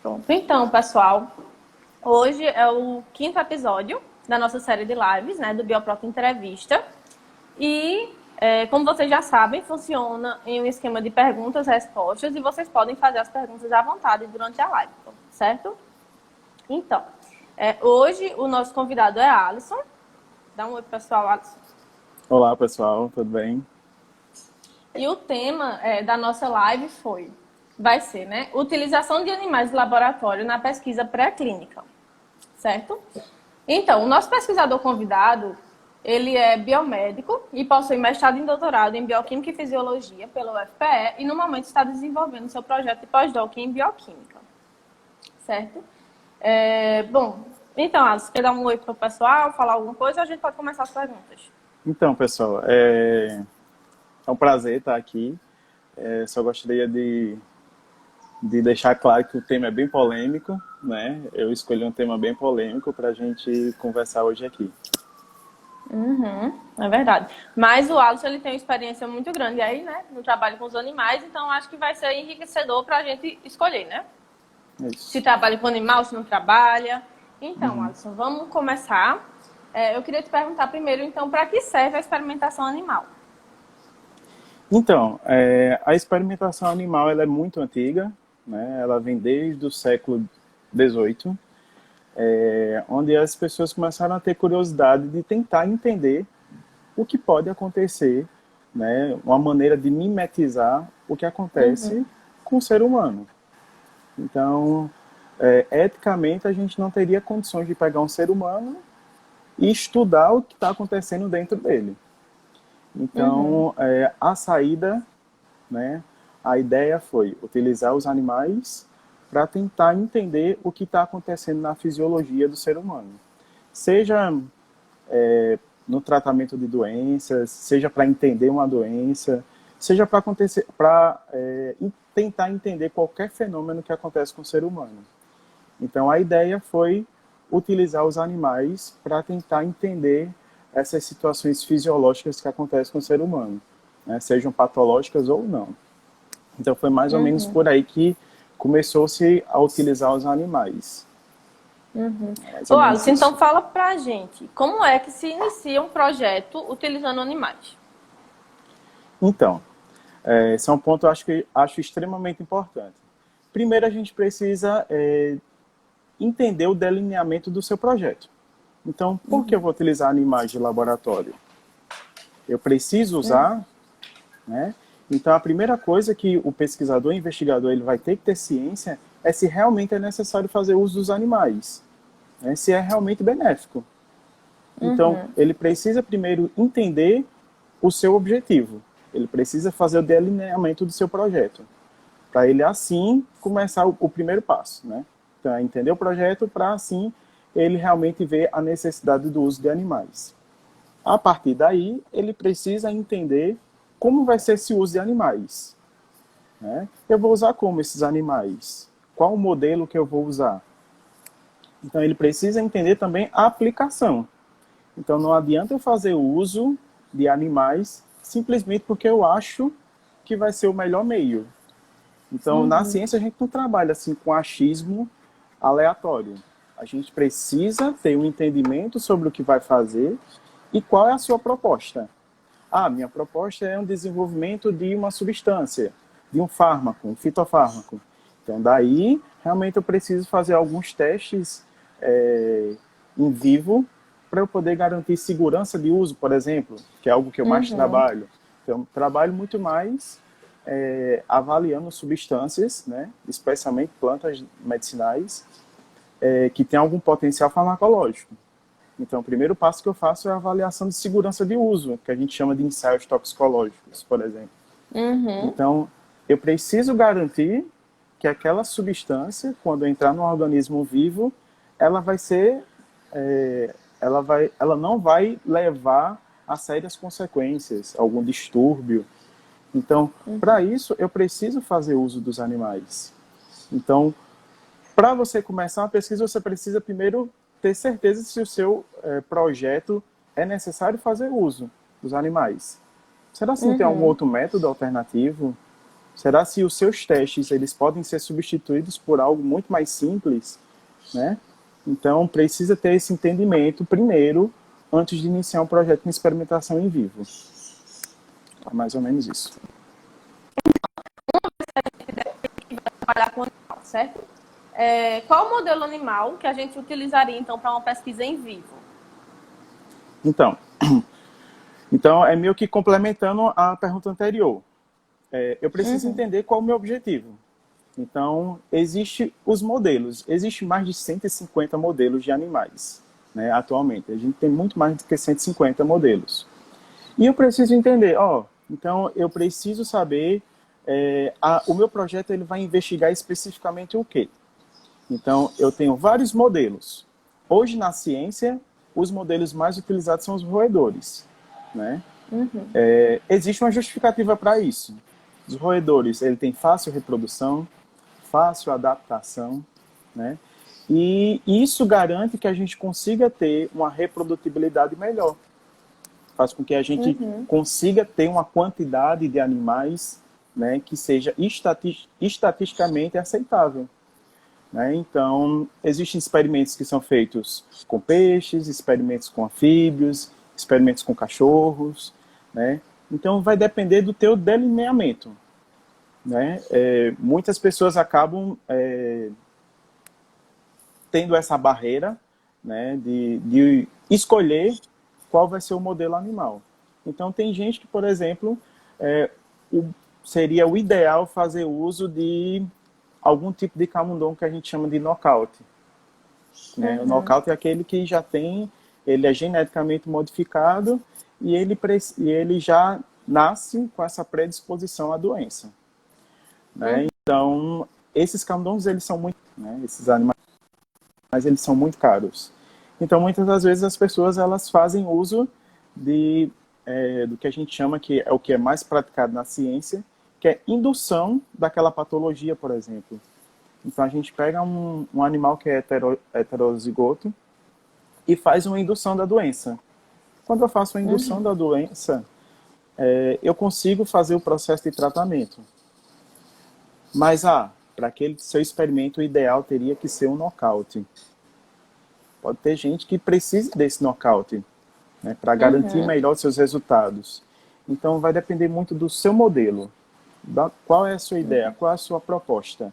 Pronto. Então, pessoal, hoje é o 5º episódio da nossa série de lives, né, do Bioproc Entrevista. E, como vocês já sabem, funciona em um esquema de perguntas e respostas e vocês podem fazer as perguntas à vontade durante a live, certo? Então, hoje o nosso convidado é Alisson. Dá um oi, pessoal, Alisson. Olá, pessoal, tudo bem? E o tema da nossa live vai ser, né, utilização de animais de laboratório na pesquisa pré-clínica, certo? Então, o nosso pesquisador convidado, ele é biomédico e possui mestrado e doutorado em Bioquímica e Fisiologia pela UFPE e no momento está desenvolvendo seu projeto de pós-doc em Bioquímica, certo? Bom, então, Alisson, quer dar um oi para o pessoal, falar alguma coisa, a gente pode começar as perguntas. Então, pessoal, é um prazer estar aqui. Só gostaria de deixar claro que o tema é bem polêmico, né? Eu escolhi um tema bem polêmico para a gente conversar hoje aqui. É verdade. Mas o Alisson, ele tem uma experiência muito grande aí, né? No trabalho com os animais, então acho que vai ser enriquecedor para a gente escolher, né? Isso. Se trabalha com animal, se não trabalha. Então, Alisson, vamos começar. Eu queria te perguntar primeiro, então, para que serve a experimentação animal? Então, a experimentação animal ela é muito antiga, né? Ela vem desde o século XVIII, onde as pessoas começaram a ter curiosidade de tentar entender o que pode acontecer, né? Uma maneira de mimetizar o que acontece com o ser humano. Então, eticamente, a gente não teria condições de pegar um ser humano e estudar o que está acontecendo dentro dele. Então, a saída, né, a ideia foi utilizar os animais para tentar entender o que está acontecendo na fisiologia do ser humano. Seja no tratamento de doenças, seja para entender uma doença, seja para tentar entender qualquer fenômeno que acontece com o ser humano. Então, a ideia foi utilizar os animais para tentar entender essas situações fisiológicas que acontecem com o ser humano, né? Sejam patológicas ou não. Então, foi mais ou menos por aí que começou-se a utilizar os animais. Ô, Alisson, então fala pra gente, como é que se inicia um projeto utilizando animais? Então, esse é um ponto que acho extremamente importante. Primeiro, a gente precisa entender o delineamento do seu projeto. Então, por que eu vou utilizar animais de laboratório? Eu preciso usar, né? Então, a primeira coisa que o pesquisador e investigador ele vai ter que ter ciência é se realmente é necessário fazer uso dos animais, né? Se é realmente benéfico. Então, ele precisa primeiro entender o seu objetivo. Ele precisa fazer o delineamento do seu projeto, para ele assim começar o primeiro passo, né? Então, é entender o projeto para assim ele realmente ver a necessidade do uso de animais. A partir daí, ele precisa entender como vai ser esse uso de animais, né? Eu vou usar como esses animais? Qual o modelo que eu vou usar? Então, ele precisa entender também a aplicação. Então, não adianta eu fazer uso de animais simplesmente porque eu acho que vai ser o melhor meio. Então, na ciência, a gente não trabalha assim com achismo aleatório. A gente precisa ter um entendimento sobre o que vai fazer e qual é a sua proposta. Minha proposta é um desenvolvimento de uma substância, de um fármaco, um fitofármaco. Então, daí, realmente eu preciso fazer alguns testes em vivo para eu poder garantir segurança de uso, por exemplo, que é algo que eu mais trabalho. Então, trabalho muito mais avaliando substâncias, né, especialmente plantas medicinais, que têm algum potencial farmacológico. Então, o primeiro passo que eu faço é a avaliação de segurança de uso, que a gente chama de ensaios toxicológicos, por exemplo. Então, eu preciso garantir que aquela substância, quando entrar no organismo vivo, ela vai ser, ela não vai levar a sérias consequências, algum distúrbio. Então, para isso, eu preciso fazer uso dos animais. Então, para você começar uma pesquisa, você precisa primeiro ter certeza se o seu projeto é necessário fazer uso dos animais. Será que não tem algum outro método alternativo? Será se os seus testes eles podem ser substituídos por algo muito mais simples, né? Então, precisa ter esse entendimento primeiro, antes de iniciar um projeto de experimentação em vivo. É mais ou menos isso. Trabalhar com animal, certo? Qual o modelo animal que a gente utilizaria, então, para uma pesquisa em vivo? Então, é meio que complementando a pergunta anterior. Eu preciso entender qual é o meu objetivo. Então, existem os modelos. Existem mais de 150 modelos de animais, né, atualmente. A gente tem muito mais do que 150 modelos. E eu preciso entender, então eu preciso saber, o meu projeto ele vai investigar especificamente o quê? Então, eu tenho vários modelos. Hoje, na ciência, os modelos mais utilizados são os roedores, né? Existe uma justificativa para isso. Os roedores, ele tem fácil reprodução, fácil adaptação, né? E isso garante que a gente consiga ter uma reprodutibilidade melhor. Faz com que a gente consiga ter uma quantidade de animais, né, que seja estatisticamente aceitável. Né? Então, existem experimentos que são feitos com peixes, experimentos com anfíbios, experimentos com cachorros, né? Então, vai depender do teu delineamento. Né? Muitas pessoas acabam tendo essa barreira, né, de escolher qual vai ser o modelo animal. Então, tem gente que, por exemplo, seria o ideal fazer uso de algum tipo de camundongo que a gente chama de nocaute. Né? O nocaute é aquele que já tem, ele é geneticamente modificado e ele já nasce com essa predisposição à doença. Né? Então, esses camundongos, eles são muito, né, esses animais, mas eles são muito caros. Então, muitas das vezes as pessoas elas fazem uso do que a gente chama que é o que é mais praticado na ciência, que é indução daquela patologia, por exemplo. Então, a gente pega um animal que é heterozigoto e faz uma indução da doença. Quando eu faço uma indução da doença, eu consigo fazer o processo de tratamento. Mas, para aquele seu experimento, o ideal teria que ser um nocaute. Pode ter gente que precise desse nocaute, né, para garantir melhor seus resultados. Então, vai depender muito do seu modelo. Qual é a sua ideia? Qual é a sua proposta?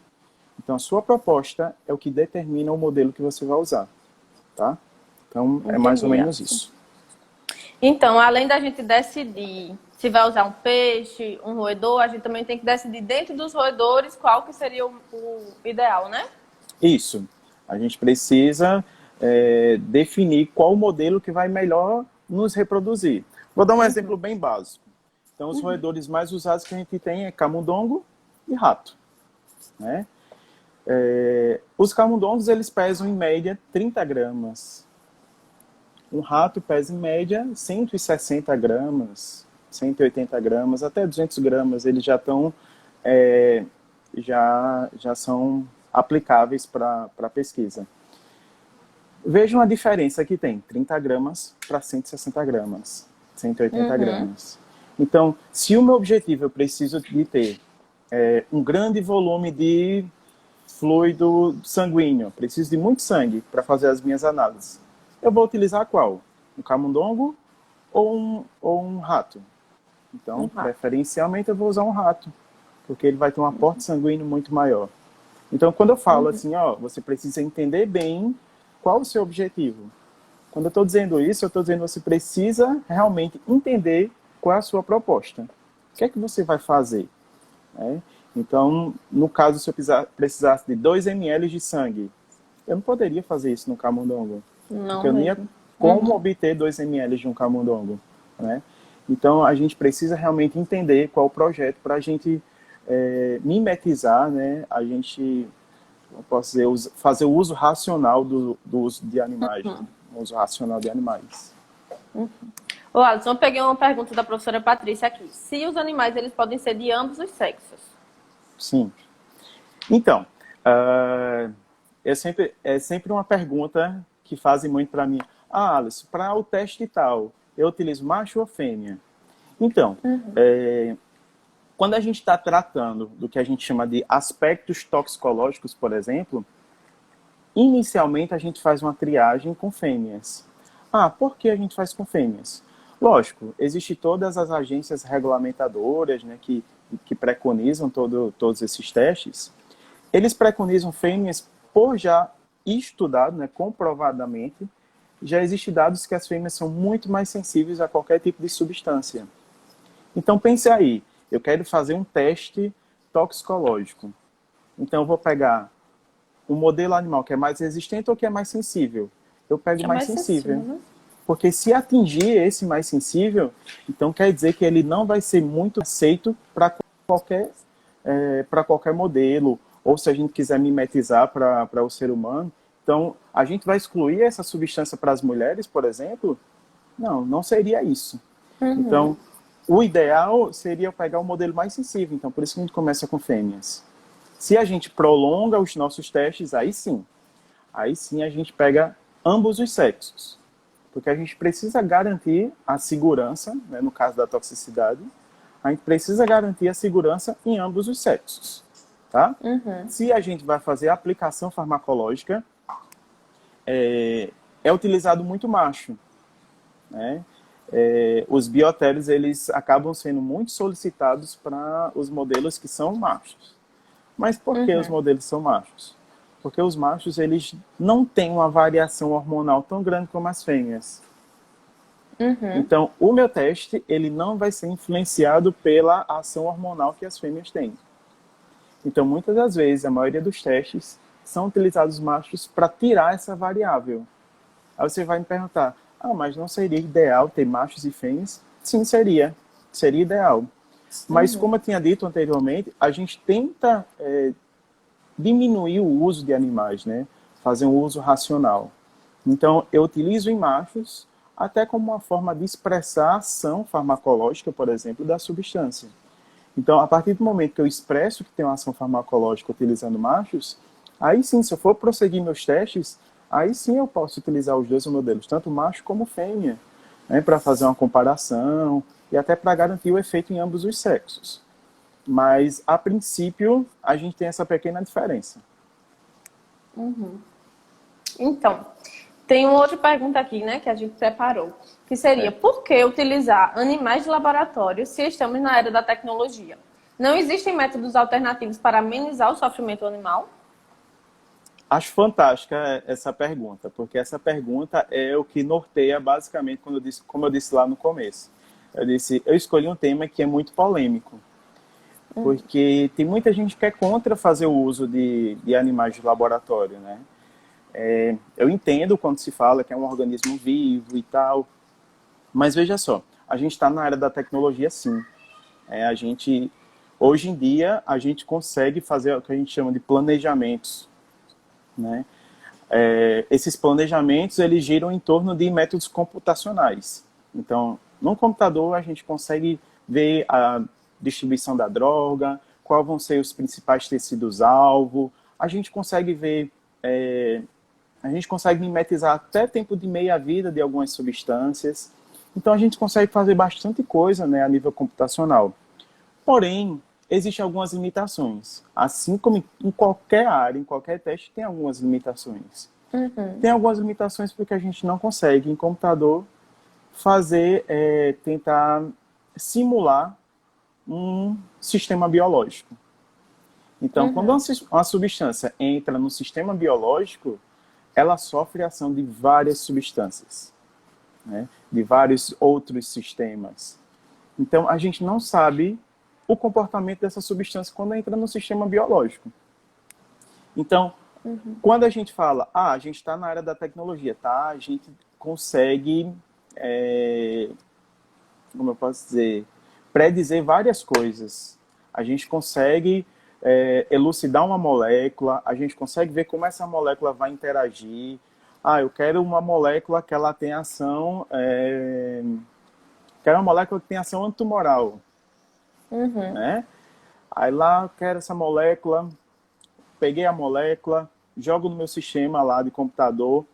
Então, a sua proposta é o que determina o modelo que você vai usar. Tá? Então, é mais ou menos isso. Então, além da gente decidir se vai usar um peixe, um roedor, a gente também tem que decidir dentro dos roedores qual que seria o ideal, né? Isso. A gente precisa definir qual o modelo que vai melhor nos reproduzir. Vou dar um exemplo bem básico. Então, os roedores mais usados que a gente tem é camundongo e rato. Né? Os camundongos, eles pesam em média 30 gramas. Um rato pesa em média 160 gramas, 180 gramas, até 200 gramas. Eles já estão, já são aplicáveis para pesquisa. Vejam a diferença que tem, 30 gramas para 160 gramas, 180 gramas. Então, se o meu objetivo eu preciso de ter um grande volume de fluido sanguíneo, preciso de muito sangue para fazer as minhas análises, eu vou utilizar qual? Um camundongo ou um rato? Então, preferencialmente eu vou usar um rato, porque ele vai ter um aporte sanguíneo muito maior. Então, quando eu falo assim, você precisa entender bem qual o seu objetivo. Quando eu estou dizendo isso, eu estou dizendo que você precisa realmente entender qual é a sua proposta. O que é que você vai fazer? Então, no caso, se eu precisasse de 2 ml de sangue, eu não poderia fazer isso no camundongo. Não, porque eu não ia como obter 2 ml de um camundongo. Né? Então, a gente precisa realmente entender qual o projeto para a gente mimetizar, né? A gente, eu posso dizer, fazer o uso racional do uso de animais. Né? O uso racional de animais. Ô, Alisson, eu peguei uma pergunta da professora Patrícia aqui. Se os animais eles podem ser de ambos os sexos? Sim. Então, é sempre uma pergunta que fazem muito para mim. Alisson, para o teste e tal, eu utilizo macho ou fêmea? Então, quando a gente está tratando do que a gente chama de aspectos toxicológicos, por exemplo, inicialmente a gente faz uma triagem com fêmeas. Ah, por que a gente faz com fêmeas? Lógico, existem todas as agências regulamentadoras, né, que preconizam todos esses testes. Eles preconizam fêmeas por já estudado, né, comprovadamente, já existem dados que as fêmeas são muito mais sensíveis a qualquer tipo de substância. Então pense aí, eu quero fazer um teste toxicológico. Então eu vou pegar um modelo animal que é mais resistente ou que é mais sensível? Eu pego o mais sensível. Né? Porque se atingir esse mais sensível, então quer dizer que ele não vai ser muito aceito para qualquer modelo, ou se a gente quiser mimetizar para o ser humano. Então, a gente vai excluir essa substância para as mulheres, por exemplo? Não, não seria isso. Uhum. Então, o ideal seria pegar o modelo mais sensível. Então, por isso que a gente começa com fêmeas. Se a gente prolonga os nossos testes, aí sim a gente pega ambos os sexos. Porque a gente precisa garantir a segurança, né, no caso da toxicidade, a gente precisa garantir a segurança em ambos os sexos. Tá? Uhum. Se a gente vai fazer a aplicação farmacológica, é utilizado muito macho. Né? Os biotérios, eles acabam sendo muito solicitados para os modelos que são machos. Mas por que os modelos são machos? Porque os machos, eles não têm uma variação hormonal tão grande como as fêmeas. Uhum. Então, o meu teste, ele não vai ser influenciado pela ação hormonal que as fêmeas têm. Então, muitas das vezes, a maioria dos testes são utilizados machos para tirar essa variável. Aí você vai me perguntar, mas não seria ideal ter machos e fêmeas? Sim, seria. Seria ideal. Mas, como eu tinha dito anteriormente, a gente tenta diminuir o uso de animais, né? Fazer um uso racional. Então, eu utilizo em machos até como uma forma de expressar a ação farmacológica, por exemplo, da substância. Então, a partir do momento que eu expresso que tem uma ação farmacológica utilizando machos, aí sim, se eu for prosseguir meus testes, aí sim eu posso utilizar os dois modelos, tanto macho como fêmea, né, para fazer uma comparação e até para garantir o efeito em ambos os sexos. Mas, a princípio, a gente tem essa pequena diferença. Uhum. Então, tem uma outra pergunta aqui, né, que a gente separou, que seria, por que utilizar animais de laboratório se estamos na era da tecnologia? Não existem métodos alternativos para amenizar o sofrimento animal? Acho fantástica essa pergunta, porque essa pergunta é o que norteia basicamente, como eu disse lá no começo. Eu escolhi um tema que é muito polêmico, porque tem muita gente que é contra fazer o uso de animais de laboratório, né? Eu entendo quando se fala que é um organismo vivo e tal, mas veja só, a gente está na era da tecnologia, sim. Hoje em dia, a gente consegue fazer o que a gente chama de planejamentos, né? Esses planejamentos, eles giram em torno de métodos computacionais. Então, no computador, a gente consegue ver a distribuição da droga, quais vão ser os principais tecidos-alvo, a gente consegue ver... a gente consegue mimetizar até tempo de meia-vida de algumas substâncias. Então, a gente consegue fazer bastante coisa, né, a nível computacional. Porém, existem algumas limitações. Assim como em qualquer área, em qualquer teste, tem algumas limitações. Uhum. Tem algumas limitações porque a gente não consegue, em computador, tentar simular um sistema biológico. Então, quando uma substância entra no sistema biológico, ela sofre a ação de várias substâncias, né? De vários outros sistemas. Então, a gente não sabe o comportamento dessa substância quando entra no sistema biológico. Então, quando a gente fala, a gente está na área da tecnologia, tá? A gente consegue, como eu posso dizer, predizer várias coisas. A gente consegue elucidar uma molécula, a gente consegue ver como essa molécula vai interagir. Eu quero uma molécula que ela tenha ação... quero uma molécula que tenha ação antitumoral. Né? Aí lá eu quero essa molécula, peguei a molécula, jogo no meu sistema lá de computador,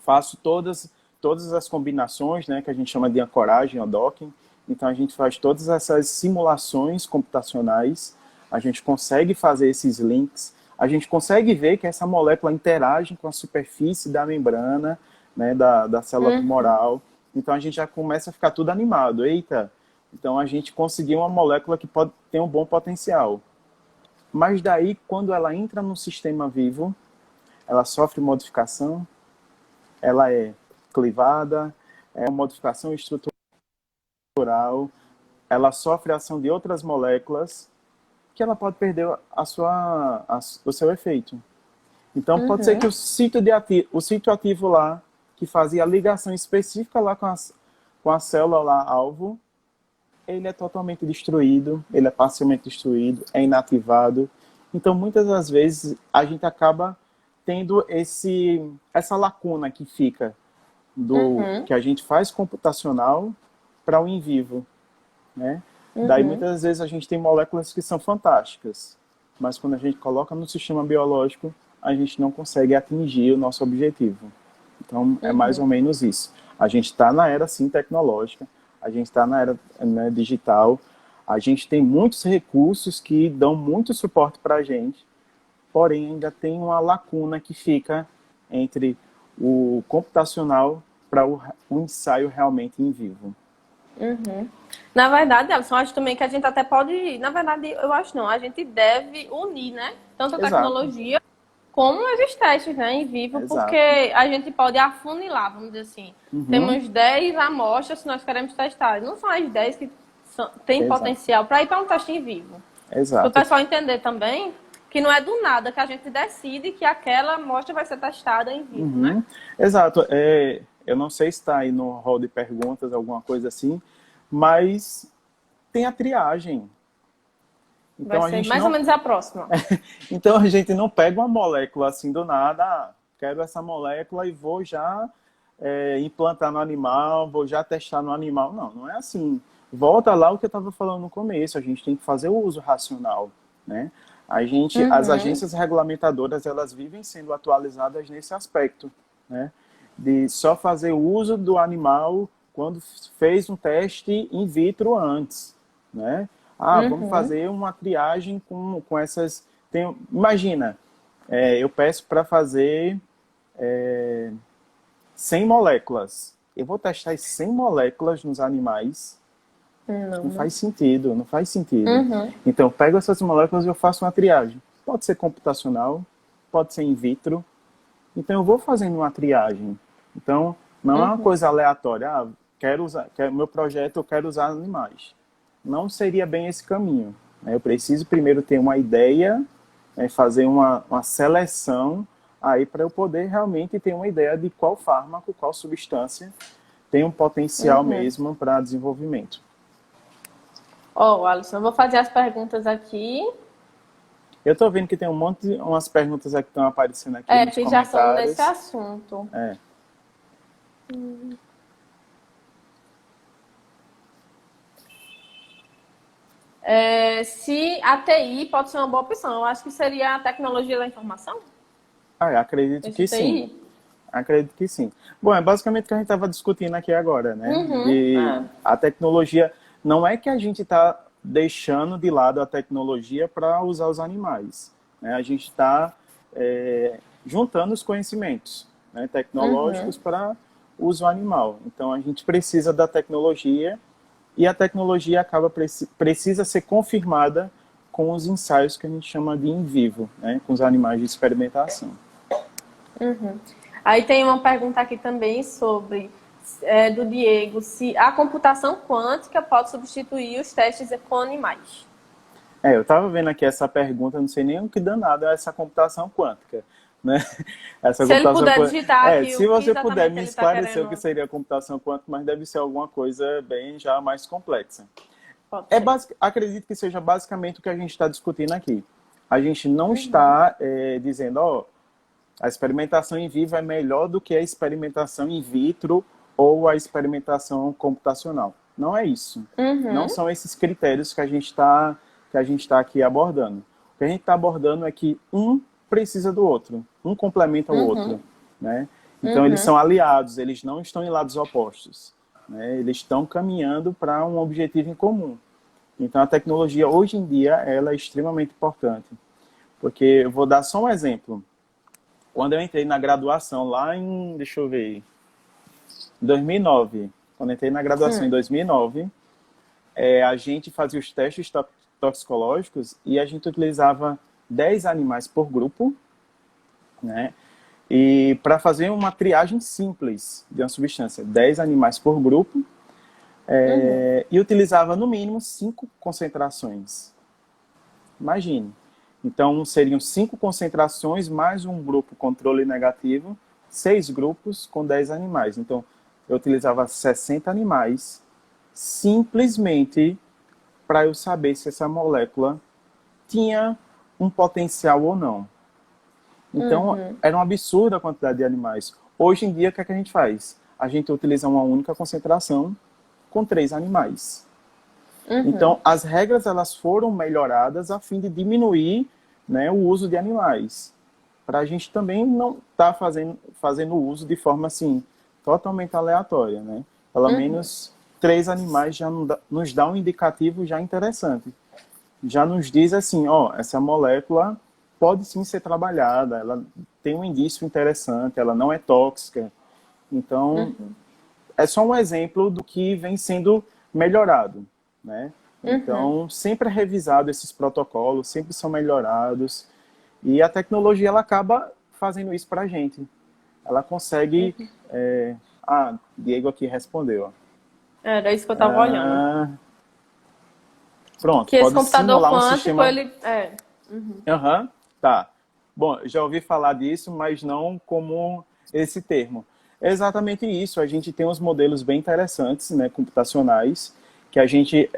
faço todas as combinações, né, que a gente chama de ancoragem ou docking, Então, a gente faz todas essas simulações computacionais, a gente consegue fazer esses links, a gente consegue ver que essa molécula interage com a superfície da membrana, né, da célula tumoral. Então, a gente já começa a ficar tudo animado. Eita, então a gente conseguiu uma molécula que pode ter um bom potencial. Mas daí, quando ela entra no sistema vivo, ela sofre modificação, ela é clivada, é uma modificação estrutural, ela sofre a ação de outras moléculas, que ela pode perder o seu efeito. Então, pode ser que o sítio ativo lá, que fazia a ligação específica lá com a célula lá, alvo, ele é totalmente destruído, ele é parcialmente destruído, é inativado. Então, muitas das vezes, a gente acaba tendo essa lacuna que fica do que a gente faz computacional para o in vivo, né? Daí, muitas vezes, a gente tem moléculas que são fantásticas, mas quando a gente coloca no sistema biológico, a gente não consegue atingir o nosso objetivo. Então, é mais ou menos isso. A gente está na era, sim, tecnológica, a gente está na era, né, digital, a gente tem muitos recursos que dão muito suporte para a gente, porém, ainda tem uma lacuna que fica entre o computacional para o ensaio realmente em vivo. Na verdade, Alisson, acho também que a gente até pode... Na verdade, eu acho não. A gente deve unir, né? Tanto a tecnologia como os testes, né? Em vivo, porque a gente pode afunilar, vamos dizer assim. Temos 10 amostras que nós queremos testar. Não são as 10 que têm potencial para ir para um teste em vivo. Para o pessoal entender também que não é do nada que a gente decide que aquela amostra vai ser testada em vivo, né? Exato. Eu não sei se está aí no hall de perguntas, alguma coisa assim, mas tem a triagem. Então, vai ser mais ou menos a próxima. Então, a gente não pega uma molécula assim do nada, quero essa molécula e vou já implantar no animal, vou já testar no animal. Não, não é assim. Volta lá o que eu estava falando no começo, a gente tem que fazer o uso racional, né? As agências regulamentadoras, elas vivem sendo atualizadas nesse aspecto, né? De só fazer o uso do animal quando fez um teste in vitro antes, né? Vamos fazer uma triagem com essas... Imagina, eu peço para fazer 100 moléculas. Eu vou testar as 100 moléculas nos animais. Não faz sentido, não faz sentido. Então, eu pego essas moléculas e eu faço uma triagem. Pode ser computacional, pode ser in vitro. Então, eu vou fazendo uma triagem. Então, não é uma coisa aleatória. Meu projeto, eu quero usar animais. Não seria bem esse caminho. Eu preciso primeiro ter uma ideia, fazer uma seleção aí para eu poder realmente ter uma ideia de qual fármaco, qual substância tem um potencial mesmo para desenvolvimento. Alisson, eu vou fazer as perguntas aqui. Eu estou vendo que tem umas perguntas aqui que estão aparecendo aqui nos que comentários. Já são desse assunto. Se a TI pode ser uma boa opção, eu acho que seria a tecnologia da informação. Acredito que sim. Acredito que sim. Bom, é basicamente o que a gente estava discutindo aqui agora, né? A tecnologia... Não é que a gente está deixando de lado a tecnologia para usar os animais, né? A gente está juntando os conhecimentos, né, tecnológicos para uso animal. Então, a gente precisa da tecnologia e a tecnologia precisa ser confirmada com os ensaios que a gente chama de in vivo, né, com os animais de experimentação. Aí tem uma pergunta aqui também sobre... do Diego, se a computação quântica pode substituir os testes com animais. Eu estava vendo aqui essa pergunta, não sei nem o que danado é essa computação quântica, né? Se ele puder digitar aqui se você puder me esclarecer o que seria a computação quântica, mas deve ser alguma coisa bem já mais complexa. Acredito que seja basicamente o que a gente está discutindo aqui. A gente não está dizendo, a experimentação em vivo é melhor do que a experimentação in vitro ou a experimentação computacional. Não é isso. Não são esses critérios que a gente está aqui abordando. O que a gente está abordando é que um precisa do outro, um complementa o outro, né? Então, eles são aliados, eles não estão em lados opostos. né? Eles estão caminhando para um objetivo em comum. Então, a tecnologia, hoje em dia, ela é extremamente importante. Porque eu vou dar só um exemplo. Quando eu entrei na graduação, lá em, deixa eu ver, 2009, quando eu entrei na graduação em 2009, a gente fazia os testes toxicológicos e a gente utilizava 10 animais por grupo, né? E para fazer uma triagem simples de uma substância, 10 animais por grupo, e utilizava no mínimo 5 concentrações. Imagine. Então, seriam 5 concentrações mais um grupo controle negativo, 6 grupos com 10 animais. Então, eu utilizava 60 animais simplesmente para eu saber se essa molécula tinha um potencial ou não. Então, era um absurdo a quantidade de animais. Hoje em dia, o que é que a gente faz? A gente utiliza uma única concentração com 3 animais. Então, as regras elas foram melhoradas a fim de diminuir, né, o uso de animais. Para a gente também não estar fazendo uso de forma assim, totalmente aleatória. Né? Pelo menos 3 animais já nos dá um indicativo já interessante. Já nos diz assim, ó, essa molécula pode sim ser trabalhada, ela tem um indício interessante, ela não é tóxica. Então, é só um exemplo do que vem sendo melhorado, né? Então, sempre é revisado esses protocolos, sempre são melhorados. E a tecnologia, ela acaba fazendo isso para a gente. Ela consegue... Diego aqui respondeu. Ó. Era isso que eu estava olhando. Pronto, que esse pode computador simular quântico, um sistema... ele... Tá. Bom, já ouvi falar disso, mas não como esse termo. É exatamente isso. A gente tem uns modelos bem interessantes, né, computacionais, que a gente...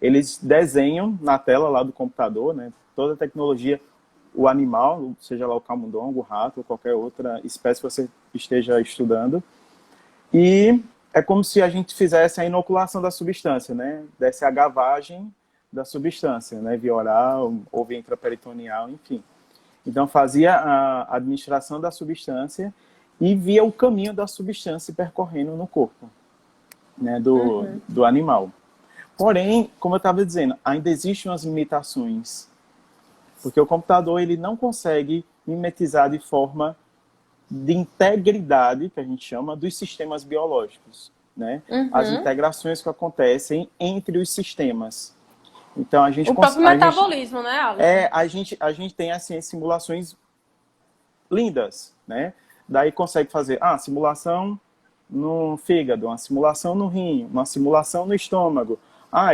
eles desenham na tela lá do computador, né, toda a tecnologia, o animal, seja lá o camundongo, o rato, ou qualquer outra espécie que você esteja estudando. E é como se a gente fizesse a inoculação da substância, né, desse a gavagem da substância, né, via oral ou via intraperitoneal, enfim. Então, fazia a administração da substância e via o caminho da substância percorrendo no corpo, né, do animal. Porém, como eu estava dizendo, ainda existem umas limitações, porque o computador ele não consegue mimetizar de forma de integridade, que a gente chama, dos sistemas biológicos, né? As integrações que acontecem entre os sistemas. Então, o próprio metabolismo, né, Alisson? A gente tem assim, simulações lindas, né? Daí consegue fazer simulação no fígado, uma simulação no rim, uma simulação no estômago.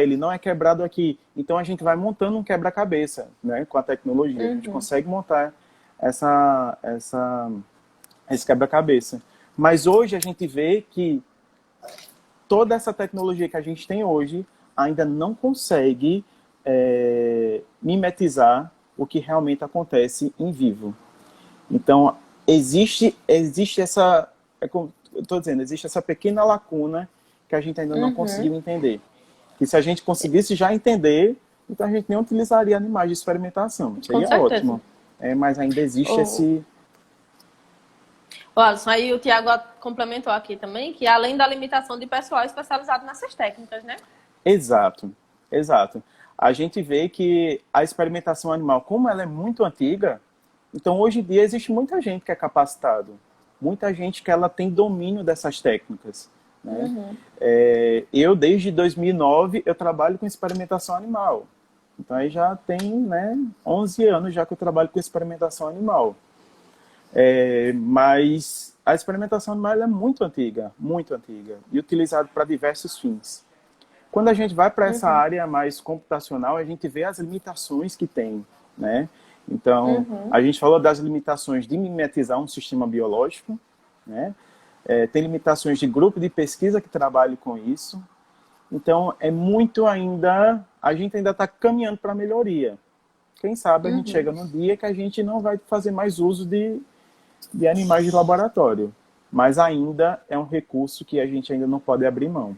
Ele não é quebrado aqui. Então, a gente vai montando um quebra-cabeça, né? Com a tecnologia. A gente consegue montar esse quebra-cabeça. Mas hoje a gente vê que toda essa tecnologia que a gente tem hoje ainda não consegue mimetizar o que realmente acontece em vivo. Então, existe essa... como eu estou dizendo, existe essa pequena lacuna que a gente ainda não conseguiu entender. E se a gente conseguisse já entender, então a gente nem utilizaria animais de experimentação. Seria ótimo. Mas ainda existe esse... Alisson, aí o Tiago complementou aqui também que além da limitação de pessoal especializado nessas técnicas, né? Exato. A gente vê que a experimentação animal, como ela é muito antiga, então hoje em dia existe muita gente que é capacitado, muita gente que ela tem domínio dessas técnicas. Né? Eu, desde 2009, eu trabalho com experimentação animal. Então, aí já tem 11 anos já que eu trabalho com experimentação animal. Mas a experimentação animal é muito antiga, e utilizada para diversos fins. Quando a gente vai para essa área mais computacional, a gente vê as limitações que tem, né? Então, a gente falou das limitações de mimetizar um sistema biológico, né? Tem limitações de grupo de pesquisa que trabalha com isso. Então, é muito ainda... A gente ainda está caminhando para a melhoria. Quem sabe a gente chega num dia que a gente não vai fazer mais uso de animais de laboratório. Mas ainda é um recurso que a gente ainda não pode abrir mão.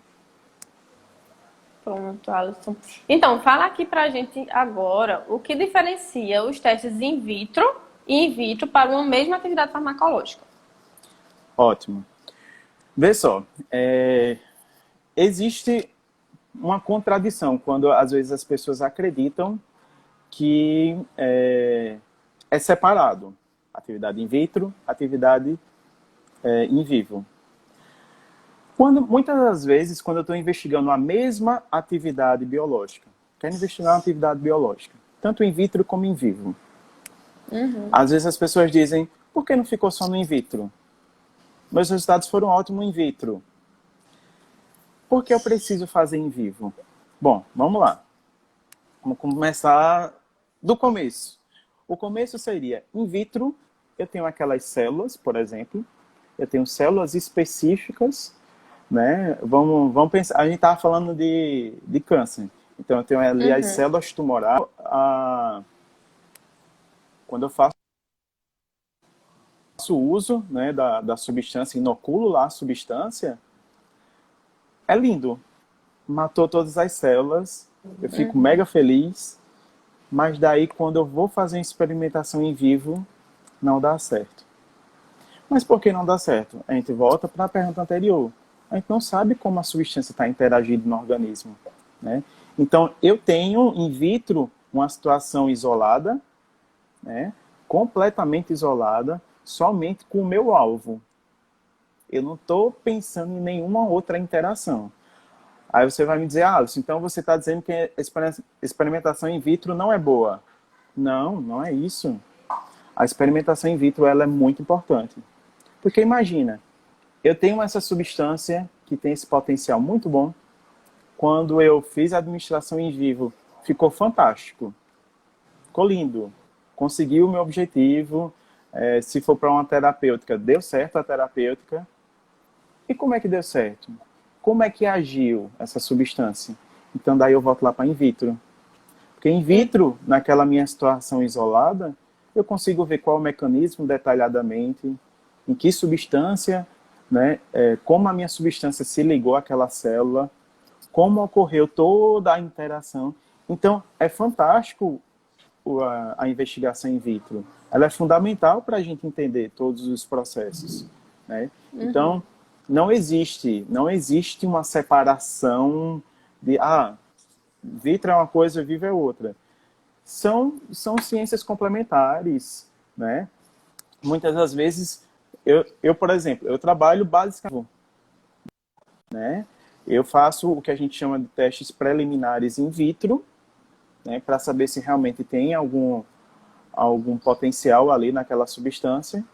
Pronto, Alisson. Então, fala aqui pra gente agora o que diferencia os testes in vitro e in vitro para uma mesma atividade farmacológica. Ótimo. Vê só, existe uma contradição quando, às vezes, as pessoas acreditam que é separado. Atividade in vitro, atividade in vivo. Muitas das vezes, quando eu estou investigando a mesma atividade biológica, quero investigar uma atividade biológica, tanto in vitro como in vivo. Às vezes as pessoas dizem, por que não ficou só no in vitro? Meus resultados foram ótimos in vitro. Por que eu preciso fazer in vivo? Bom, vamos lá. Vamos começar do começo. O começo seria, in vitro, eu tenho aquelas células, por exemplo, eu tenho células específicas, né? Vamos pensar, a gente estava falando de câncer. Então, eu tenho ali as células tumorais. Quando eu faço uso, né, da substância, inoculo lá a substância, é lindo. Matou todas as células, eu fico mega feliz, mas daí quando eu vou fazer uma experimentação em vivo, não dá certo. Mas por que não dá certo? A gente volta para a pergunta anterior. A gente não sabe como a substância está interagindo no organismo, né? Então, eu tenho in vitro uma situação isolada, né, completamente isolada, somente com o meu alvo. Eu não estou pensando em nenhuma outra interação. Aí você vai me dizer, Alisson, então você está dizendo que a experimentação in vitro não é boa. Não, não é isso. A experimentação in vitro ela é muito importante. Porque imagina, eu tenho essa substância que tem esse potencial muito bom. Quando eu fiz a administração in vivo, ficou fantástico. Ficou lindo. Consegui o meu objetivo. Se for para uma terapêutica, deu certo a terapêutica. E como é que deu certo? Como é que agiu essa substância? Então, daí eu volto lá para in vitro. Porque in vitro, naquela minha situação isolada, eu consigo ver qual é o mecanismo detalhadamente, em que substância, né, como a minha substância se ligou àquela célula, como ocorreu toda a interação. Então, é fantástico a investigação in vitro. Ela é fundamental para a gente entender todos os processos, né? Então, não existe uma separação de, vitro é uma coisa, vivo é outra. São ciências complementares, né? Muitas das vezes, eu, por exemplo, eu trabalho basicamente, né? Eu faço o que a gente chama de testes preliminares in vitro, né, para saber se realmente tem algum potencial ali naquela substância,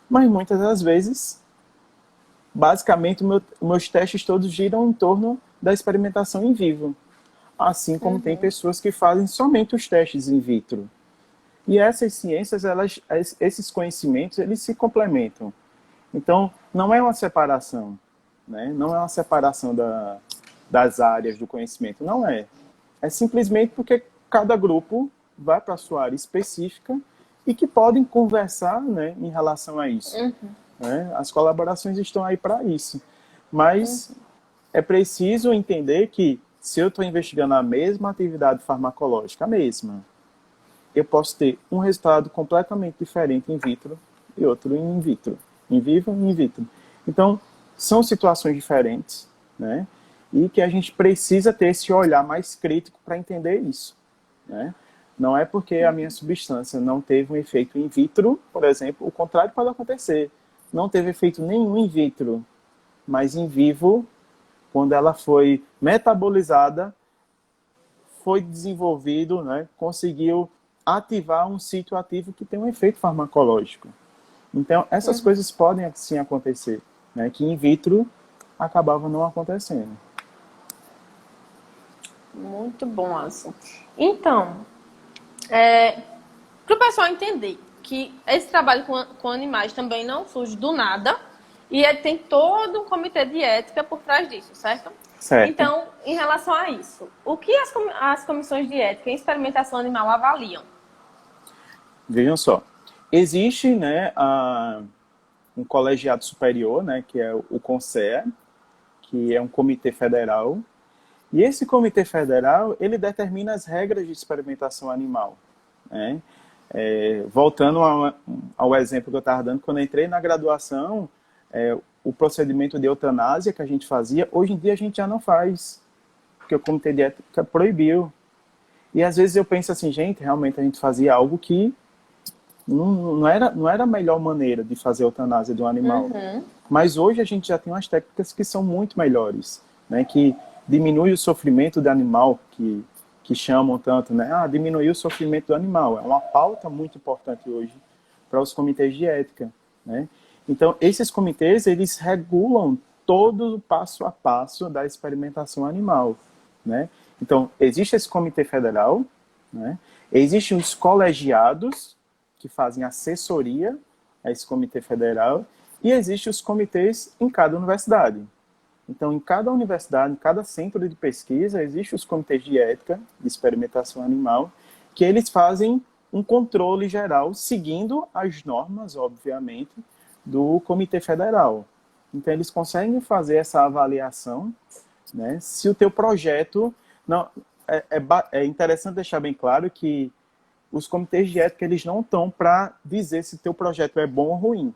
mas muitas das vezes, basicamente, meus testes todos giram em torno da experimentação in vivo, assim como tem pessoas que fazem somente os testes in vitro. E essas ciências, esses conhecimentos, eles se complementam. Então, não é uma separação, né? Não é uma separação das áreas do conhecimento, não é. É simplesmente porque cada grupo vai para a sua área específica e que podem conversar, né, em relação a isso. Né? As colaborações estão aí para isso. Mas é preciso entender que se eu estou investigando a mesma atividade farmacológica, a mesma, eu posso ter um resultado completamente diferente in vitro e outro in vitro. In vivo e in vitro. Então, são situações diferentes, né? E que a gente precisa ter esse olhar mais crítico para entender isso, né? Não é porque a minha substância não teve um efeito in vitro, por exemplo, o contrário pode acontecer. Não teve efeito nenhum in vitro, mas in vivo, quando ela foi metabolizada, foi desenvolvido, né? Conseguiu ativar um sítio ativo que tem um efeito farmacológico. Então, essas coisas podem sim acontecer, né? Que in vitro acabava não acontecendo. Muito bom, Alisson. Então, para o pessoal entender que esse trabalho com animais também não surge do nada e tem todo um comitê de ética por trás disso, certo? Certo. Então, em relação a isso, o que as comissões de ética em experimentação animal avaliam? Vejam só, existe, né, um colegiado superior, né, que é o CONSEA, que é um comitê federal, e esse comitê federal, ele determina as regras de experimentação animal, né? Voltando ao exemplo que eu estava dando, quando eu entrei na graduação, o procedimento de eutanásia que a gente fazia, hoje em dia a gente já não faz, porque o Comitê de Ética proibiu. E às vezes eu penso assim, gente, realmente a gente fazia algo que não era a melhor maneira de fazer a eutanásia de um animal. Uhum. Mas hoje a gente já tem umas técnicas que são muito melhores, né? Que diminui o sofrimento do animal, que chamam tanto, né? Ah, diminuir o sofrimento do animal. É uma pauta muito importante hoje para os comitês de ética, né? Então, esses comitês, eles regulam todo o passo a passo da experimentação animal, né? Então, existe esse comitê federal, né? Existem os colegiados, que fazem assessoria a esse comitê federal, e existem os comitês em cada universidade. Então, em cada universidade, em cada centro de pesquisa, existem os comitês de ética de experimentação animal, que eles fazem um controle geral, seguindo as normas, obviamente, do Comitê Federal. Então, eles conseguem fazer essa avaliação, né? Se o teu projeto... Não, é interessante deixar bem claro que os comitês de ética, eles não estão para dizer se teu projeto é bom ou ruim.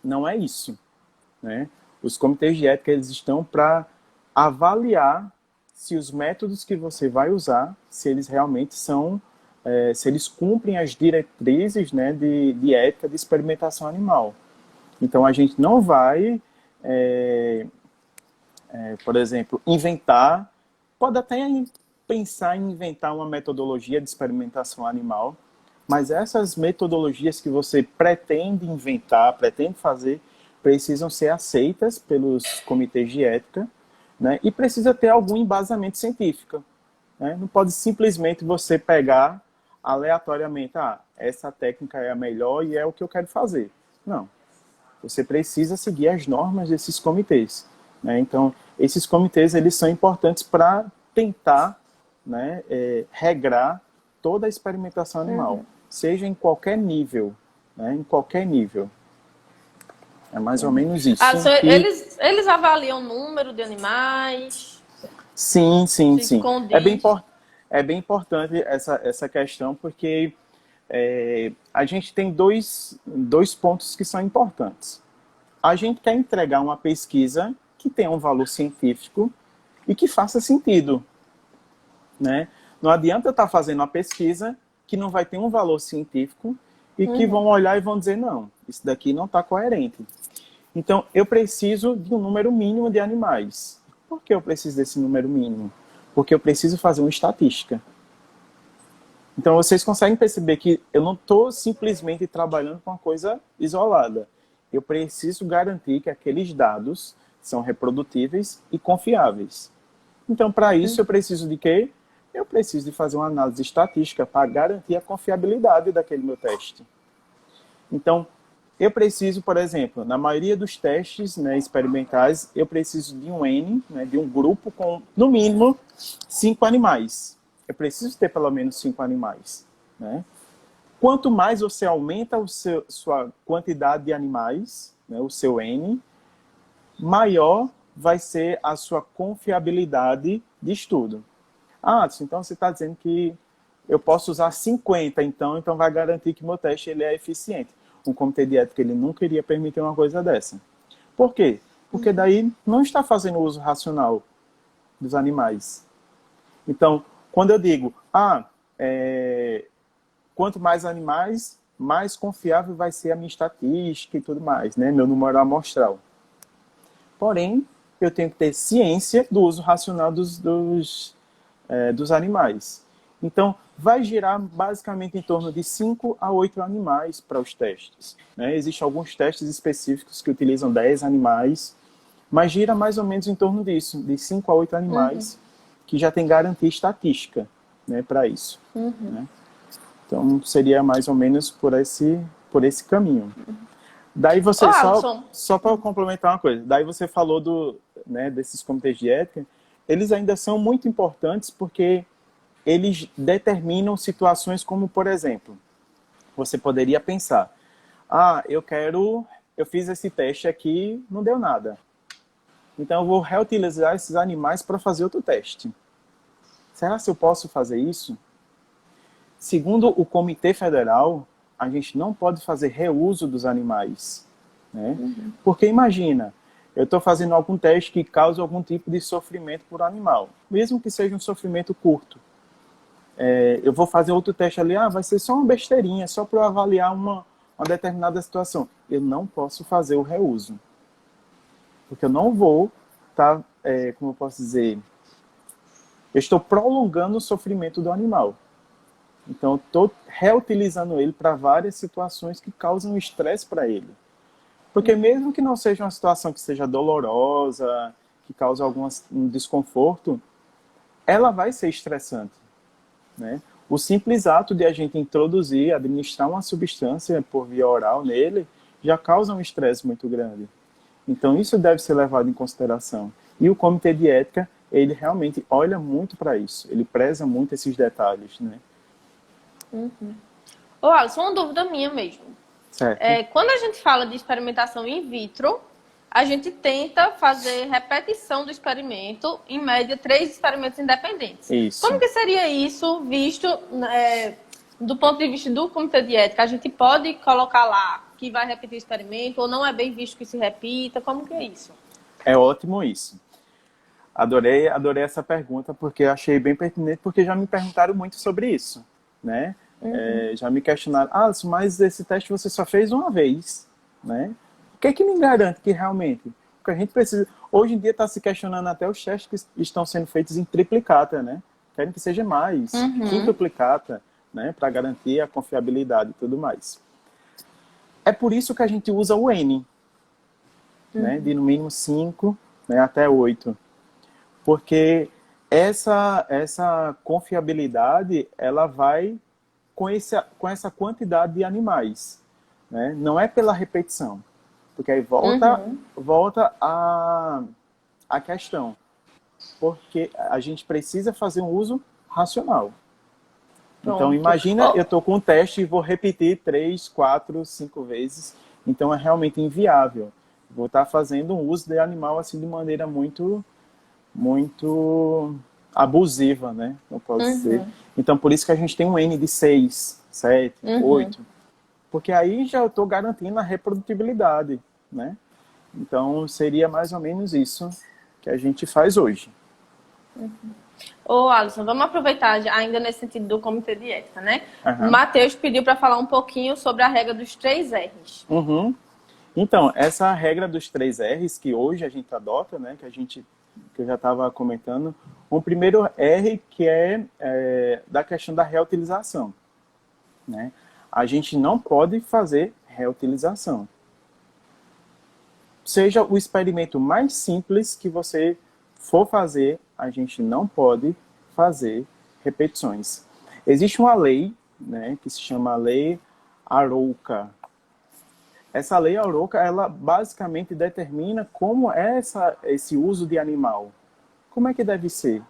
Não é isso, né? Os comitês de ética, eles estão para avaliar se os métodos que você vai usar, se eles realmente são, se eles cumprem as diretrizes, né, de ética de experimentação animal. Então, a gente não vai, por exemplo, inventar, pode até pensar em inventar uma metodologia de experimentação animal, mas essas metodologias que você pretende inventar, pretende fazer, precisam ser aceitas pelos comitês de ética, né? E precisa ter algum embasamento científico, né? Não pode simplesmente você pegar aleatoriamente, essa técnica é a melhor e é o que eu quero fazer. Não. Você precisa seguir as normas desses comitês, né? Então, esses comitês, eles são importantes para tentar, né, regrar toda a experimentação animal, seja em qualquer nível, né, em qualquer nível. É mais ou menos isso. Eles avaliam o número de animais? Sim. Condiz. É bem importante essa questão, porque a gente tem dois pontos que são importantes. A gente quer entregar uma pesquisa que tenha um valor científico e que faça sentido, né? Não adianta eu estar fazendo uma pesquisa que não vai ter um valor científico e que vão olhar e vão dizer, não, isso daqui não está coerente. Então, eu preciso de um número mínimo de animais. Por que eu preciso desse número mínimo? Porque eu preciso fazer uma estatística. Então, vocês conseguem perceber que eu não estou simplesmente trabalhando com uma coisa isolada. Eu preciso garantir que aqueles dados são reprodutíveis e confiáveis. Então, para isso, eu preciso de quê? Eu preciso de fazer uma análise estatística para garantir a confiabilidade daquele meu teste. Então, eu preciso, por exemplo, na maioria dos testes, né, experimentais, eu preciso de um N, né, de um grupo com, no mínimo, 5 animais. Eu preciso ter pelo menos 5 animais, né? Quanto mais você aumenta sua quantidade de animais, né, o seu N, maior vai ser a sua confiabilidade de estudo. Então você está dizendo que eu posso usar 50, então vai garantir que meu teste ele é eficiente. Um comitê de ética ele nunca iria permitir uma coisa dessa. Por quê? Porque daí não está fazendo uso racional dos animais. Então, quando eu digo, quanto mais animais, mais confiável vai ser a minha estatística e tudo mais, né? Meu número amostral. Porém, eu tenho que ter ciência do uso racional dos animais. Então, vai girar basicamente em torno de 5 a 8 animais para os testes, né? Existem alguns testes específicos que utilizam 10 animais, mas gira mais ou menos em torno disso, de 5 a 8 animais, que já tem garantia estatística, né, para isso. Né? Então, seria mais ou menos por esse caminho. Daí você, só para complementar uma coisa, daí você falou desses comitês de ética, eles ainda são muito importantes porque eles determinam situações como, por exemplo, você poderia pensar, eu fiz esse teste aqui, não deu nada. Então eu vou reutilizar esses animais para fazer outro teste. Será que eu posso fazer isso? Segundo o Comitê Federal, a gente não pode fazer reuso dos animais. né? Porque imagina, eu estou fazendo algum teste que cause algum tipo de sofrimento por animal, mesmo que seja um sofrimento curto. Eu vou fazer outro teste ali, vai ser só uma besteirinha, só para avaliar uma determinada situação. Eu não posso fazer o reuso, porque eu não vou estar, como eu posso dizer, eu estou prolongando o sofrimento do animal. Então, eu estou reutilizando ele para várias situações que causam estresse para ele. Porque mesmo que não seja uma situação que seja dolorosa, que cause um desconforto, ela vai ser estressante, né? O simples ato de a gente introduzir, administrar uma substância por via oral nele, já causa um estresse muito grande. Então, isso deve ser levado em consideração. E o Comitê de Ética, ele realmente olha muito para isso. Ele preza muito esses detalhes, né? Ô, Alisson, uma dúvida minha mesmo. Certo. Quando a gente fala de experimentação in vitro, a gente tenta fazer repetição do experimento, em média, 3 experimentos independentes. Isso. Como que seria isso visto do ponto de vista do Comitê de Ética? A gente pode colocar lá que vai repetir o experimento ou não é bem visto que se repita? Como que é isso? É ótimo isso. Adorei essa pergunta, porque eu achei bem pertinente, porque já me perguntaram muito sobre isso, né? Já me questionaram, mas esse teste você só fez uma vez, né? O que é que me garante que realmente? Porque a gente precisa... Hoje em dia está se questionando até os testes que estão sendo feitos em triplicata, né? Querem que seja mais, quintuplicata, né? Para garantir a confiabilidade e tudo mais. É por isso que a gente usa o N, né? De no mínimo 5, né? Até 8. Porque essa confiabilidade, ela vai com essa quantidade de animais, né? Não é pela repetição. Porque aí volta a questão. Porque a gente precisa fazer um uso racional. Pronto. Então, imagina, eu estou com um teste e vou repetir 3, 4, 5 vezes. Então, é realmente inviável. Vou estar fazendo um uso de animal assim de maneira muito abusiva, né? Não posso dizer. Então, por isso que a gente tem um N de 6, 7, 8. Porque aí já eu estou garantindo a reprodutibilidade, né? Então, seria mais ou menos isso que a gente faz hoje. Ô, Alisson, vamos aproveitar ainda nesse sentido do Comitê de Ética, né? O Matheus pediu para falar um pouquinho sobre a regra dos 3 R's. Então, essa regra dos 3 R's que hoje a gente adota, né? Que eu já estava comentando. O primeiro R que é da questão da reutilização, né? A gente não pode fazer reutilização. Seja o experimento mais simples que você for fazer, a gente não pode fazer repetições. Existe uma lei, né, que se chama Lei Arouca. Essa Lei Arouca, ela basicamente determina como é esse uso de animal. Como é que deve ser?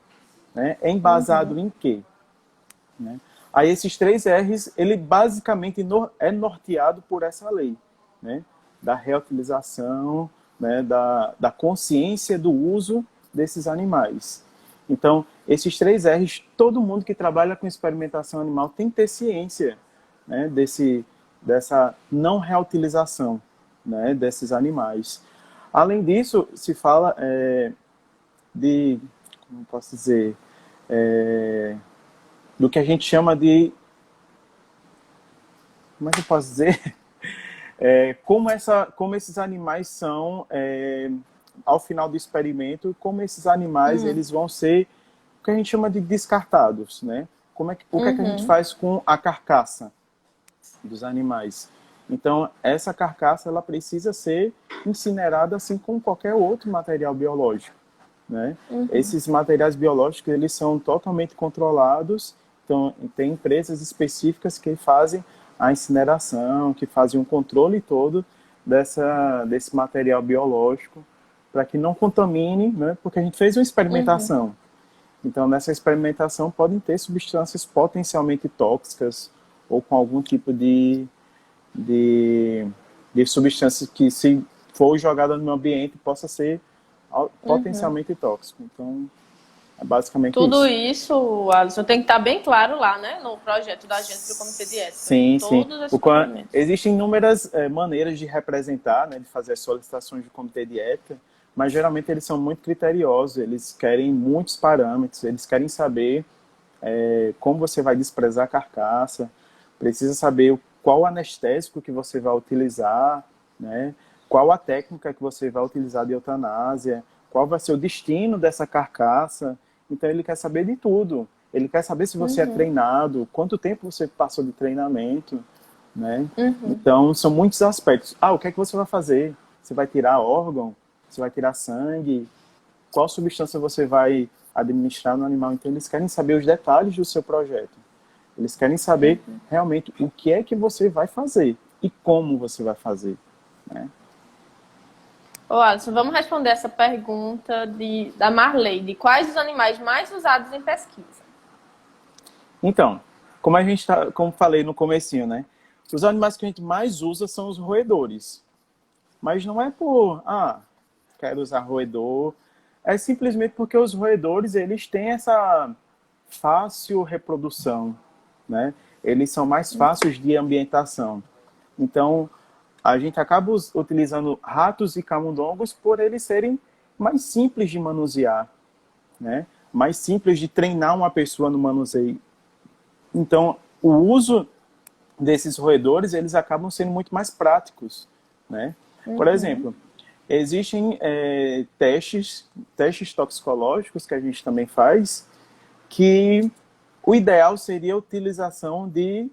Né? É embasado em quê? Né? Aí esses 3 R's, ele basicamente é norteado por essa lei, né? Da reutilização, né? da consciência do uso desses animais. Então, esses 3 R's, todo mundo que trabalha com experimentação animal tem que ter ciência, né? Dessa não reutilização, né? Desses animais. Além disso, se fala como posso dizer, do que a gente chama de... Como é que eu posso dizer? Como esses animais são, ao final do experimento, como esses animais eles vão ser o que a gente chama de descartados, né? O que é que a gente faz com a carcaça dos animais? Então, essa carcaça ela precisa ser incinerada assim como qualquer outro material biológico, né? Esses materiais biológicos eles são totalmente controlados. Então, tem empresas específicas que fazem a incineração, que fazem um controle todo desse material biológico, para que não contamine, né? Porque a gente fez uma experimentação. Então, nessa experimentação podem ter substâncias potencialmente tóxicas ou com algum tipo de substância que, se for jogada no ambiente, possa ser potencialmente tóxico. Então, É basicamente Tudo isso. isso, Alisson, tem que estar bem claro lá, né? No projeto da gente do Comitê de Ética. Sim, sim. Todos esses documentos. Existem inúmeras maneiras de representar, né, de fazer as solicitações do comitê de ética, mas geralmente eles são muito criteriosos, eles querem muitos parâmetros, eles querem saber como você vai desprezar a carcaça, precisa saber qual anestésico que você vai utilizar, né, qual a técnica que você vai utilizar de eutanásia, qual vai ser o destino dessa carcaça. Então ele quer saber de tudo. Ele quer saber se você é treinado, quanto tempo você passou de treinamento, né? Então, são muitos aspectos. O que é que você vai fazer? Você vai tirar órgão? Você vai tirar sangue? Qual substância você vai administrar no animal? Então, eles querem saber os detalhes do seu projeto. Eles querem saber realmente o que é que você vai fazer e como você vai fazer, né? Ô, Alisson, vamos responder essa pergunta da Marley, de quais os animais mais usados em pesquisa? Então, como falei no comecinho, né? Os animais que a gente mais usa são os roedores. Mas não é quero usar roedor. É simplesmente porque os roedores, eles têm essa fácil reprodução, né? Eles são mais fáceis de ambientação. Então, a gente acaba utilizando ratos e camundongos por eles serem mais simples de manusear, né? Mais simples de treinar uma pessoa no manuseio. Então, o uso desses roedores, eles acabam sendo muito mais práticos, né? Por exemplo, existem testes toxicológicos que a gente também faz, que o ideal seria a utilização de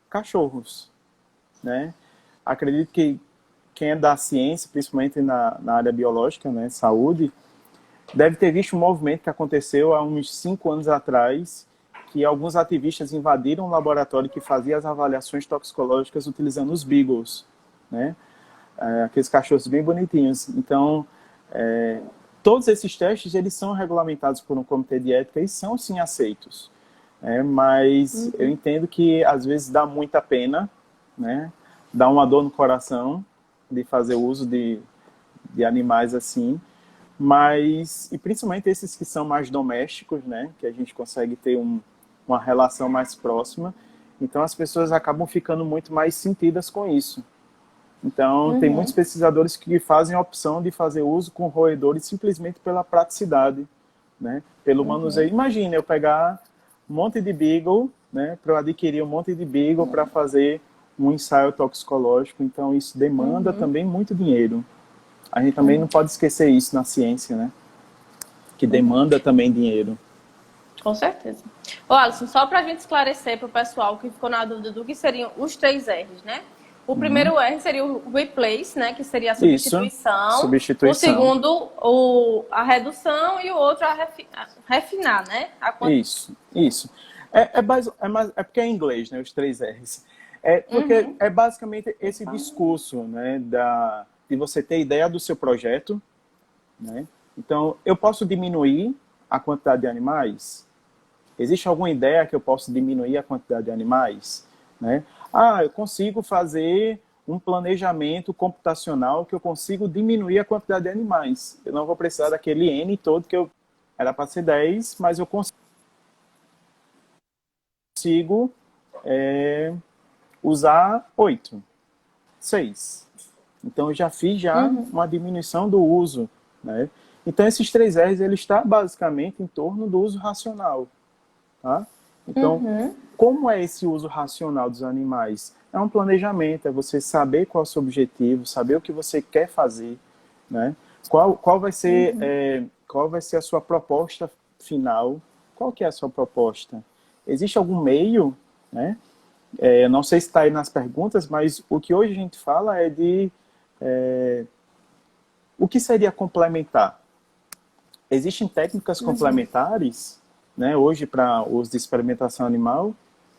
cachorros, né? Acredito que quem é da ciência, principalmente na área biológica, né, saúde, deve ter visto um movimento que aconteceu há uns 5 anos atrás, que alguns ativistas invadiram um laboratório que fazia as avaliações toxicológicas utilizando os beagles, né? Aqueles cachorros bem bonitinhos. Então, todos esses testes, eles são regulamentados por um comitê de ética e são, sim, aceitos. Mas eu entendo que, às vezes, dá muita pena, né? Dá uma dor no coração de fazer uso de animais assim, e principalmente esses que são mais domésticos, né? Que a gente consegue ter uma relação mais próxima. Então, as pessoas acabam ficando muito mais sentidas com isso. Então, tem muitos pesquisadores que fazem a opção de fazer uso com roedores simplesmente pela praticidade, né? Pelo manuseio. Imagina eu pegar um monte de beagle, né? Para eu adquirir um monte de beagle para fazer um ensaio toxicológico. Então, isso demanda também muito dinheiro. A gente também não pode esquecer isso na ciência, né? Que demanda também dinheiro. Com certeza. Ô, Alisson, só para a gente esclarecer para o pessoal que ficou na dúvida do que seriam os 3 R's, né? O primeiro R seria o replace, né? Que seria a substituição. Isso, substituição. O segundo, a redução, e o outro, a refinar, né? Isso. É porque é em inglês, né? Os 3 R's. Porque é basicamente esse discurso, né? De você ter ideia do seu projeto, né? Então, eu posso diminuir a quantidade de animais? Existe alguma ideia que eu posso diminuir a quantidade de animais, né? Eu consigo fazer um planejamento computacional que eu consigo diminuir a quantidade de animais. Eu não vou precisar daquele N todo que era para ser 10, mas eu consigo usar 8, 6. Então, eu já fiz uma diminuição do uso, né? Então, esses 3 R's, ele está basicamente em torno do uso racional, tá? Então, como é esse uso racional dos animais? É um planejamento, é você saber qual é o seu objetivo, saber o que você quer fazer, né? Qual vai ser a sua proposta final? Qual que é a sua proposta? Existe algum meio, né? Não sei se está aí nas perguntas, mas o que hoje a gente fala é de o que seria complementar. Existem técnicas complementares, né, hoje para uso de experimentação animal?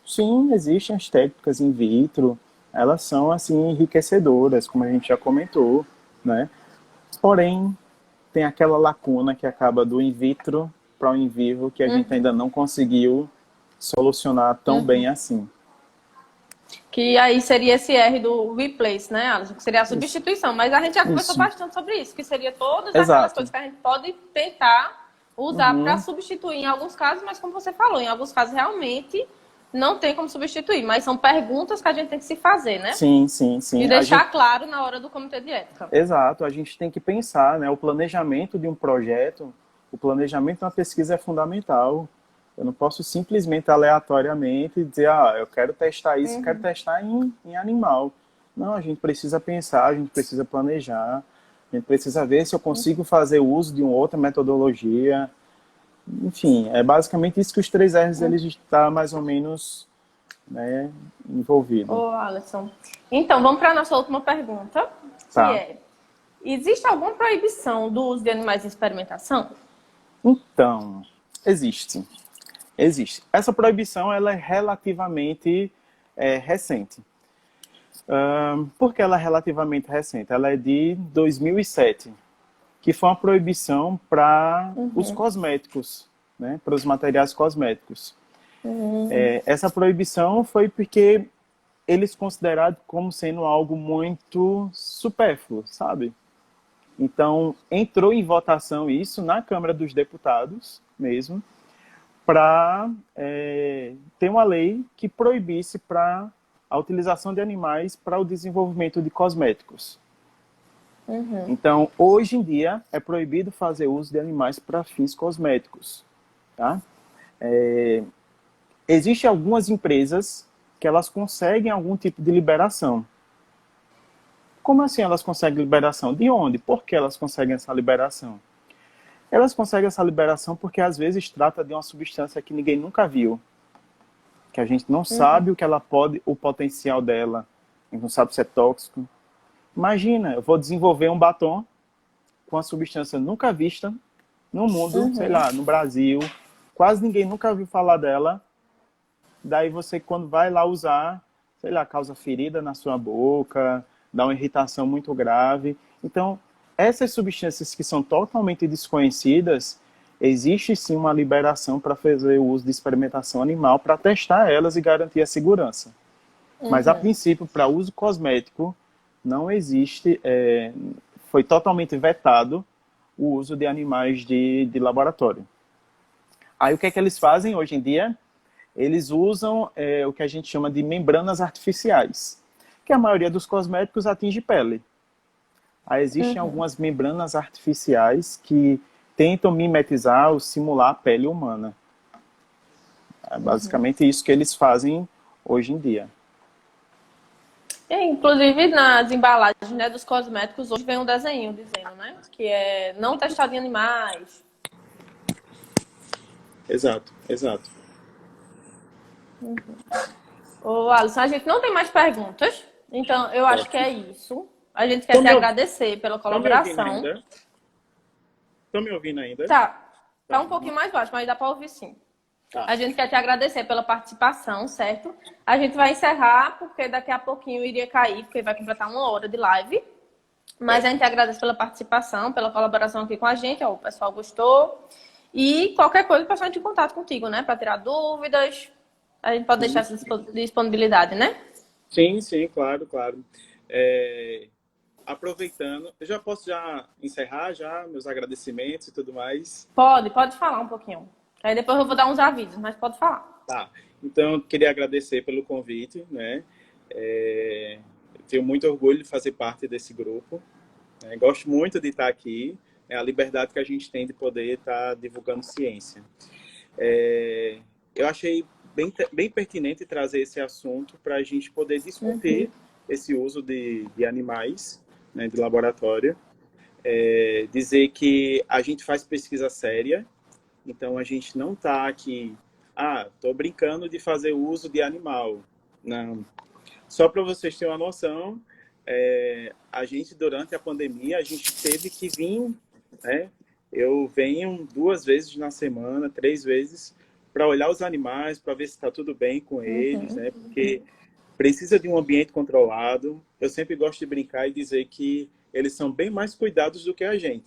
Sim, existem as técnicas in vitro, elas são assim enriquecedoras, como a gente já comentou, né? Porém, tem aquela lacuna que acaba do in vitro para o in vivo que a gente ainda não conseguiu solucionar tão bem assim. Que aí seria esse R do replace, né, Alisson? Que seria a substituição. Mas a gente já conversou bastante sobre isso, que seria todas aquelas coisas que a gente pode tentar usar para substituir em alguns casos, mas como você falou, em alguns casos realmente não tem como substituir, mas são perguntas que a gente tem que se fazer, né? Sim, sim, sim. E deixar claro na hora do comitê de ética. Exato, a gente tem que pensar, né? O planejamento de um projeto, o planejamento de uma pesquisa é fundamental. Eu não posso simplesmente, aleatoriamente, dizer, eu quero testar isso, quero testar em animal. Não, a gente precisa pensar, a gente precisa planejar, a gente precisa ver se eu consigo fazer uso de uma outra metodologia. Enfim, é basicamente isso que os 3 R's eles estão mais ou menos, né, envolvidos. Ô, Alisson. Então, vamos para a nossa última pergunta, que é: existe alguma proibição do uso de animais em experimentação? Então, existe. Existe. Essa proibição ela é relativamente recente. Por que ela é relativamente recente? Ela é de 2007, que foi uma proibição para os cosméticos, né? Para os materiais cosméticos. Essa proibição foi porque eles consideraram como sendo algo muito supérfluo, sabe? Então, entrou em votação isso na Câmara dos Deputados mesmo, para ter uma lei que proibisse a utilização de animais para o desenvolvimento de cosméticos. Então, hoje em dia, é proibido fazer uso de animais para fins cosméticos. Tá? Existem algumas empresas que elas conseguem algum tipo de liberação. Como assim elas conseguem liberação? De onde? Por que elas conseguem essa liberação? Elas conseguem essa liberação porque às vezes trata de uma substância que ninguém nunca viu, que a gente não sabe o que ela pode, o potencial dela, a gente não sabe se é tóxico. Imagina, eu vou desenvolver um batom com uma substância nunca vista no mundo, sei lá, no Brasil, quase ninguém nunca ouviu falar dela. Daí você, quando vai lá usar, sei lá, causa ferida na sua boca, dá uma irritação muito grave. Então, essas substâncias que são totalmente desconhecidas, existe sim uma liberação para fazer o uso de experimentação animal, para testar elas e garantir a segurança. Mas, a princípio, para uso cosmético, não existe, foi totalmente vetado o uso de animais de laboratório. Aí, o que é que eles fazem hoje em dia? Eles usam o que a gente chama de membranas artificiais, que a maioria dos cosméticos atinge pele. Aí existem algumas membranas artificiais que tentam mimetizar ou simular a pele humana. É basicamente isso que eles fazem hoje em dia. Inclusive, nas embalagens, né, dos cosméticos, hoje vem um desenho dizendo, né, que é não testado em animais. Exato, exato. Ô, Alisson, a gente não tem mais perguntas, então eu acho que é isso. A gente quer te agradecer pela colaboração. Estão me ouvindo ainda? Tá um pouquinho mais baixo, mas dá para ouvir sim. A gente quer te agradecer pela participação, certo? A gente vai encerrar, porque daqui a pouquinho iria cair, porque vai completar 1 hora de live. Mas a gente agradece pela participação, pela colaboração aqui com a gente. O pessoal gostou. E qualquer coisa, o pessoal entra em contato contigo, né? Para tirar dúvidas. A gente pode deixar essa disponibilidade, né? Sim, sim, claro, claro. Aproveitando, eu já posso encerrar meus agradecimentos e tudo mais? Pode falar um pouquinho. Aí depois eu vou dar uns avisos, mas pode falar. Tá, então eu queria agradecer pelo convite, né? Tenho muito orgulho de fazer parte desse grupo. Gosto muito de estar aqui. É a liberdade que a gente tem de poder estar divulgando ciência. Eu achei bem pertinente trazer esse assunto para a gente poder discutir esse uso de animais, né, de laboratório. Dizer que a gente faz pesquisa séria, então a gente não está aqui, estou brincando de fazer uso de animal. Não. Só para vocês terem uma noção, a gente, durante a pandemia, a gente teve que vir, né? Eu venho 2 vezes na semana, 3 vezes, para olhar os animais, para ver se está tudo bem com eles, né? Porque precisa de um ambiente controlado. Eu sempre gosto de brincar e dizer que eles são bem mais cuidados do que a gente,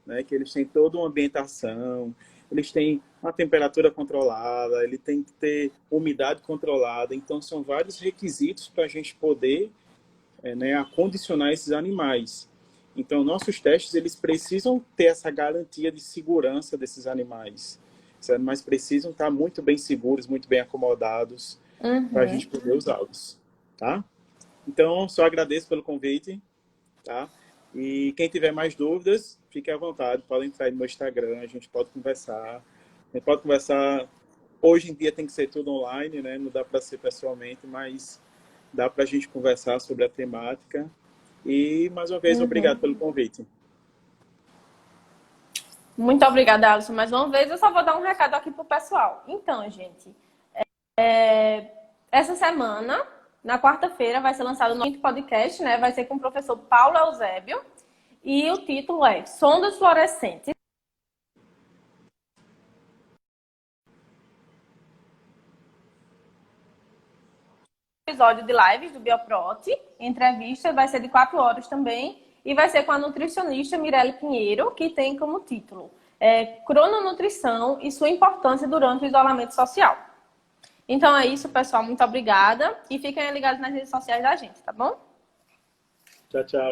né? Que eles têm toda uma ambientação, eles têm uma temperatura controlada, ele tem que ter umidade controlada. Então, são vários requisitos para a gente poder, né, acondicionar esses animais. Então, nossos testes, eles precisam ter essa garantia de segurança desses animais. Esses animais precisam estar muito bem seguros, muito bem acomodados, para a gente poder usá-los, tá? Então, só agradeço pelo convite, tá? E quem tiver mais dúvidas, fique à vontade, podem entrar no meu Instagram, a gente pode conversar. A gente pode conversar, hoje em dia tem que ser tudo online, né? Não dá para ser pessoalmente, mas dá para a gente conversar sobre a temática. E, mais uma vez, obrigado pelo convite. Muito obrigada, Alisson. Mais uma vez, eu só vou dar um recado aqui pro pessoal. Então, gente, essa semana, na quarta-feira, vai ser lançado o nosso podcast, né? Vai ser com o professor Paulo Eusébio. E o título é Sondas Fluorescentes. Episódio de lives do Bioprote. Entrevista vai ser de 4 horas também. E vai ser com a nutricionista Mirelle Pinheiro, que tem como título Crononutrição e sua importância durante o isolamento social. Então é isso, pessoal. Muito obrigada. E fiquem ligados nas redes sociais da gente, tá bom? Tchau, tchau.